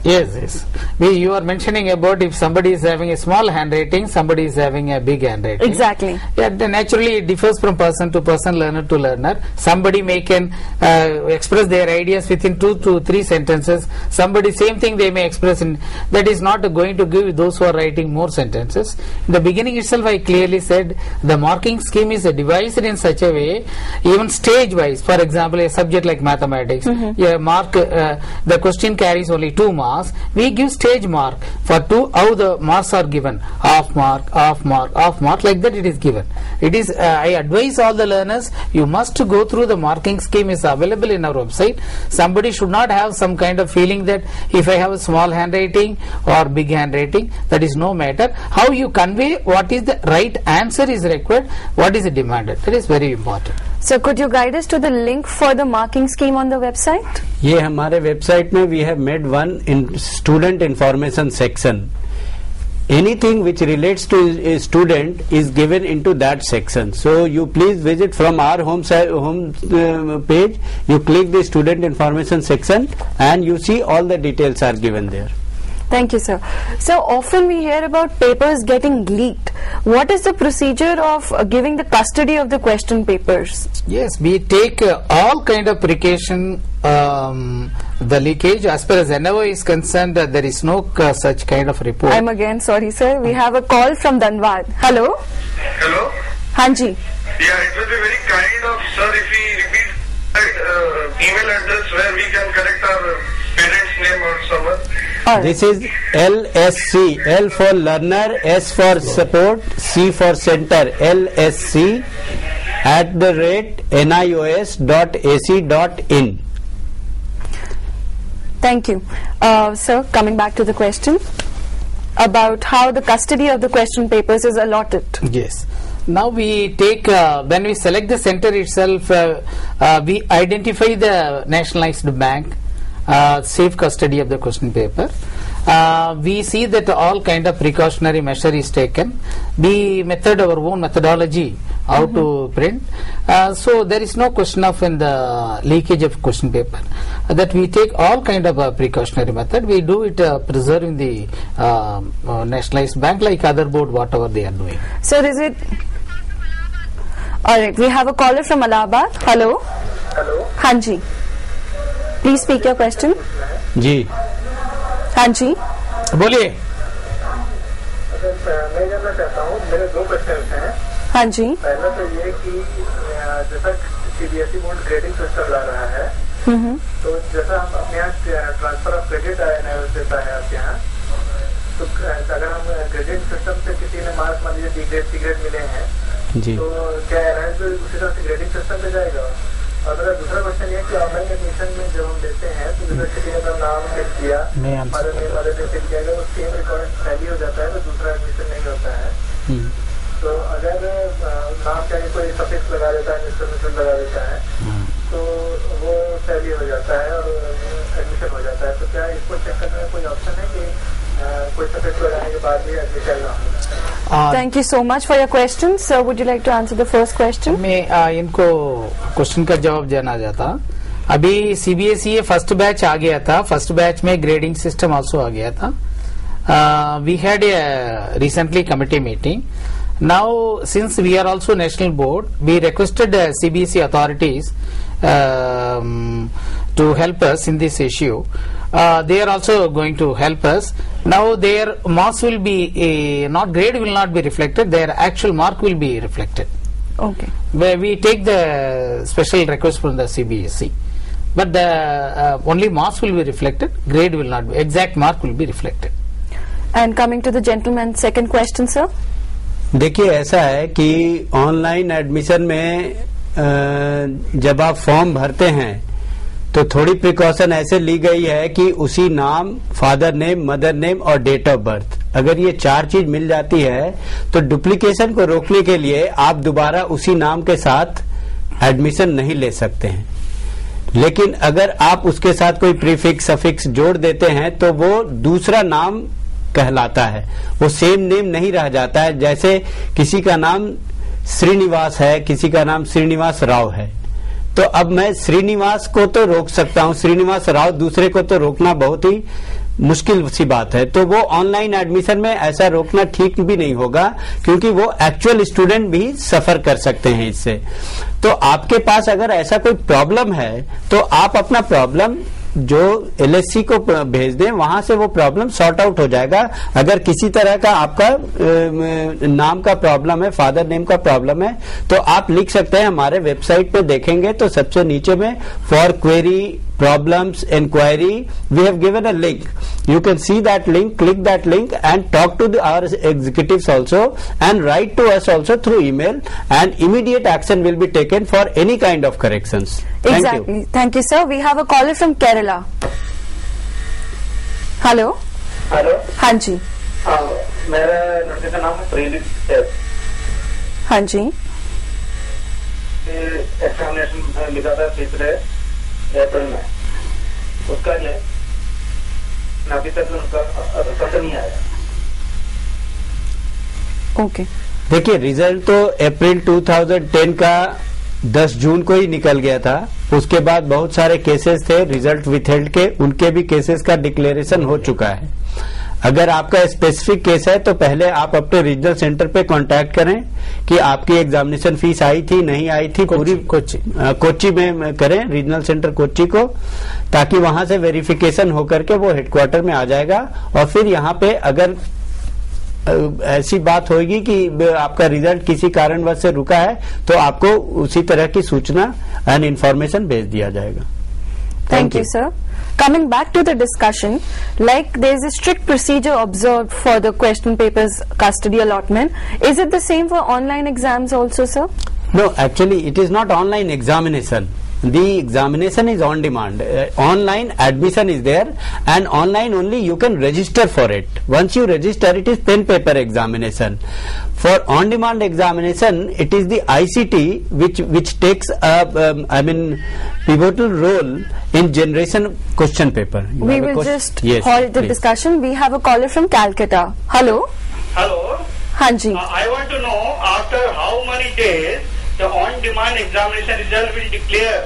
Yes. You are mentioning about if somebody is having a small handwriting, somebody is having a big handwriting. Exactly. Yeah, then naturally it differs from person to person, learner to learner. Somebody can express their ideas within 2 to 3 sentences. Somebody same thing they may express in, that is not going to give those who are writing more sentences. In the beginning itself I clearly said the marking scheme is devised in such a way, even stage wise. For example, a subject like mathematics, the question carries only 2 marks. We give stage mark for 2, how the marks are given, half mark, like that it is given. It is I advise all the learners, you must go through the marking scheme is available in our website. Somebody should not have some kind of feeling that if I have a small handwriting or big handwriting, that is no matter. How you convey what is the right answer is required, what is demanded, that is very important. So could you guide us to the link for the marking scheme on the website? ये हमारे website में we have made one in student information section. Anything which relates to a student is given into that section. So you please visit from our home page. You click the student information section and you see all the details are given there. Thank you, sir. So often we hear about papers getting leaked. What is the procedure of giving the custody of the question papers? Yes, we take all kind of precaution. The leakage, as far as NOA is concerned, there is no such kind of report. I'm again sorry, sir. We have a call from Dhanbad. Hello. Hello. Hanji. Yeah, it will be very kind of sir if we repeat email address where we can correct our parents' name or someone. This is LSC, L for learner, S for support, C for center, LSC @nios.ac.in. Thank you. Sir, coming back to the question about how the custody of the question papers is allotted. Yes. Now we take, when we select the center itself, we identify the nationalized bank, safe custody of the question paper. We see that all kind of precautionary measure is taken. Our own methodology, how to print. So there is no question of in the leakage of question paper. That we take all kind of precautionary method. We do it preserving the nationalized bank like other board, whatever they are doing. So is it? All right. We have a caller from Allahabad. Hello. Hello. Hanji. Please speak your question. जी. हाँ जी. बोलिए. मैं जानना चाहता हूँ, मेरे 2 question हैं. हाँ जी. पहला तो ये कि जैसा CBSE बोर्ड ग्रेडिंग सिस्टम ला रहा है, तो जैसा हम अपने यहाँ ट्रांसफर ऑफ क्रेडिट देता है आपके यहाँ, तो अगर हम ग्रेडिंग सिस्टम से किसी ने मार्क्स मान लीजिए B ग्रेड C ग्रेड मिले हैं, तो क्या उसी तरह से ग्रेडिंग सिस्टम पे जाएगा? और मेरा दूसरा क्वेश्चन ये कि ऑनलाइन एडमिशन में जब हम देते हैं तो यूनिवर्सिटी ने अपना नाम लिख दिया, हमारे नेम वाले ने फिल किया, वो सेम रिकॉर्ड टैली हो जाता है तो दूसरा एडमिशन नहीं होता है. तो अगर नाम चाहिए कोई सफिक्स लगा देता है, मिस्टर लगा देता है, तो वो टैली हो जाता है और एडमिशन हो जाता है. तो क्या इसको चेक करने में कोई ऑप्शन है कि कोई सफिक्स लगाने के बाद भी एडमिशन ना हो? Thank you so much for your question. Sir, would you like to answer the first question? मैं इनको क्वेश्चन का जवाब देना चाहता. अभी CBSE फर्स्ट बैच आ गया था. फर्स्ट बैच में ग्रेडिंग सिस्टम आल्सो आ गया था. We had a recently committee meeting. Now, since we are also national board, we requested CBSE authorities to help us in this issue. They are also going to help us. Now their marks will be not grade will not be reflected, their actual mark will be reflected. Okay. Where we take the special request from the CBSE, but the only marks will be reflected, grade will not be, exact mark will be reflected. And coming to the gentleman's second question, sir. देखिए ऐसा है कि online admission में जब आप form भरते हैं तो थोड़ी प्रिकॉशन ऐसे ली गई है कि उसी नाम, फादर नेम, मदर नेम और डेट ऑफ बर्थ, अगर ये 4 चीज मिल जाती है तो डुप्लीकेशन को रोकने के लिए आप दोबारा उसी नाम के साथ एडमिशन नहीं ले सकते हैं. लेकिन अगर आप उसके साथ कोई प्रीफिक्स सफिक्स जोड़ देते हैं तो वो दूसरा नाम कहलाता है, वो सेम नेम नहीं रह जाता है. जैसे किसी का नाम श्रीनिवास है, किसी का नाम श्रीनिवास राव है, तो अब मैं श्रीनिवास को तो रोक सकता हूँ, श्रीनिवास राव दूसरे को तो रोकना बहुत ही मुश्किल सी बात है। तो वो ऑनलाइन एडमिशन में ऐसा रोकना ठीक भी नहीं होगा, क्योंकि वो एक्चुअल स्टूडेंट भी सफर कर सकते हैं इससे। तो आपके पास अगर ऐसा कोई प्रॉब्लम है तो आप अपना प्रॉब्लम जो LSC को भेज दें, वहां से वो प्रॉब्लम सॉर्ट आउट हो जाएगा। अगर किसी तरह का आपका नाम का प्रॉब्लम है, फादर नेम का प्रॉब्लम है, तो आप लिख सकते हैं। हमारे वेबसाइट पे देखेंगे तो सबसे नीचे में for query problems inquiry we have given a link. You can see that link, click that link and talk to our executives also, and write to us also through email, and immediate action will be taken for any kind of corrections. Exactly. Thank you, sir. We have a caller from Kerala. Hello. Hello, हाँ जी। मेरा लड़के का नाम है प्रीलिप। हाँ जी। Examination लिखा था पिछले अप्रैल में, उसका ये अभी तक उनका रिजल्ट नहीं आया। ओके। देखिए, रिजल्ट तो अप्रैल 2010 का 10 जून को ही निकल गया था। उसके बाद बहुत सारे केसेस थे रिजल्ट विथहेल्ड के, उनके भी केसेस का डिक्लेरेशन हो चुका है। अगर आपका स्पेसिफिक केस है तो पहले आप अपने रीजनल सेंटर पे कांटेक्ट करें कि आपकी एग्जामिनेशन फीस आई थी नहीं आई थी, पूरी कोच्चि में करें, रीजनल सेंटर कोच्चि को, ताकि वहां से वेरिफिकेशन होकर के वो हेडक्वार्टर में आ जाएगा। और फिर यहाँ पे अगर ऐसी बात होगी कि आपका रिजल्ट किसी कारणवश से रुका है तो आपको उसी तरह की सूचना एंड इन्फॉर्मेशन भेज दिया जाएगा। Thank you, sir. Coming back to the discussion, like there is a strict procedure observed for the question papers custody allotment. Is it the same for online exams also, sir? No, actually it is not online examination. The examination is on demand. Online admission is there, and online only you can register for it. Once you register, it is pen paper examination. For on demand examination, it is the ICT which takes a pivotal role in generation question paper. We will just hold the discussion. We have a caller from Calcutta. Hello. Hello. हाँ जी। I want to know after how many days the on-demand examination result will declare.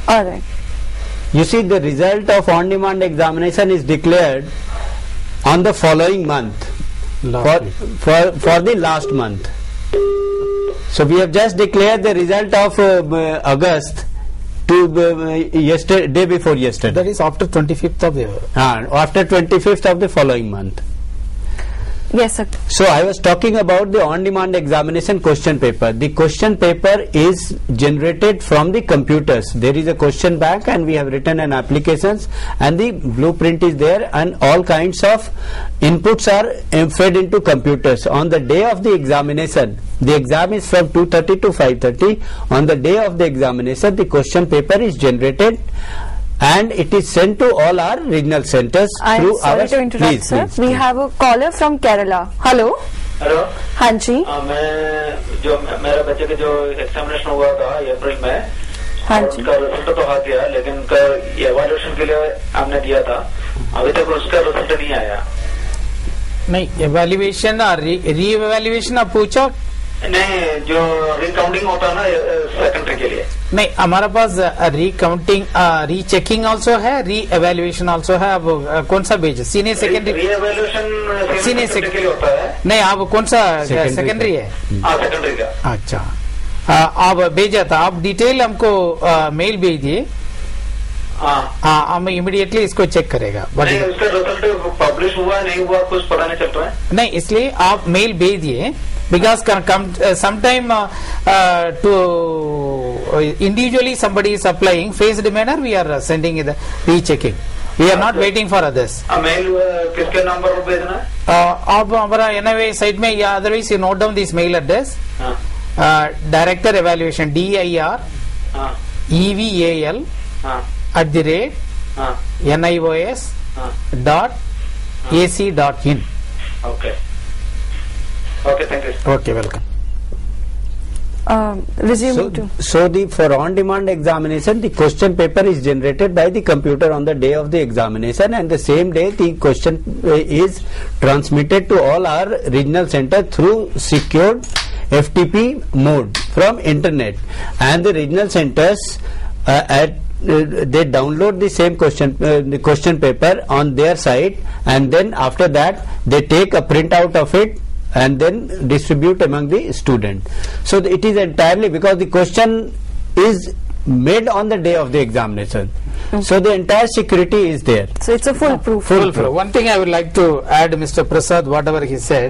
All right. You see, the result of on-demand examination is declared on the following month, for the last month. So we have just declared the result of August to day before yesterday. That is after 25th of the after 25th of the following month. Yes, sir. So I was talking about the on-demand examination question paper. The question paper is generated from the computers. There is a question bank and we have written an applications, and the blueprint is there, and all kinds of inputs are fed into computers. On the day of the examination, the exam is from 2:30 to 5:30. On the day of the examination, the question paper is generated and it is sent to all our regional centers. I am through sorry our, to interrupt, sir. We have a caller from Kerala. Hello. Hello. हाँ जी। मैं जो मेरा बच्चे का जो examination हुआ था अप्रैल में, हाँ जी। उसका रिजल्ट तो आ गया, लेकिन उनका एवैल्यूएशन के लिए हमने दिया था, अभी तक उसका रिजल्ट नहीं आया। नहीं, एवेल्युएशन और री एवेल्युएशन आप पूछो? नहीं, जो रिकाउंटिंग होता है ना सेकेंडरी के लिए। नहीं, हमारे पास रीकाउंटिंग रीचेकिंग ऑल्सो है, री एवेल्युएशन ऑल्सो है। अब कौन सा भेजे? Senior secondary? री एवेल्यूएशन सीनियर सेकेंडरी के लिए होता है। नहीं, आप कौन सा सेकेंडरी है? सेकेंडरी का। अच्छा, आप भेजा था, आप डिटेल हमको मेल भेज दिए। हम इमीडिएटली इसको चेक करेगा। नहीं, उसका रिजल्ट पब्लिश हुआ नहीं हुआ कुछ पता नहीं चल रहा है। नहीं, इसलिए आप मेल भेज दिए, because sometime to individually somebody is applying phased manner, we are sending the rechecking. We are not waiting for others. Mail किसके नंबर पर भेजना है? आप हमारा NIA साइट में, या otherwise you note down this mail address. Director Evaluation, DIR EVAL @NIOS .ac.in. Okay. Okay, thank you. Okay, welcome. Resuming to. So for on-demand examination, the question paper is generated by the computer on the day of the examination, and the same day the question is transmitted to all our regional center through secured FTP mode from internet, and the regional centers they download the same the question paper on their site, and then after that they take a printout of it and then distribute among the student. So it is entirely because the question is made on the day of the examination. So the entire security is there. So it's a foolproof. One thing I would like to add, Mr. Prasad, whatever he said.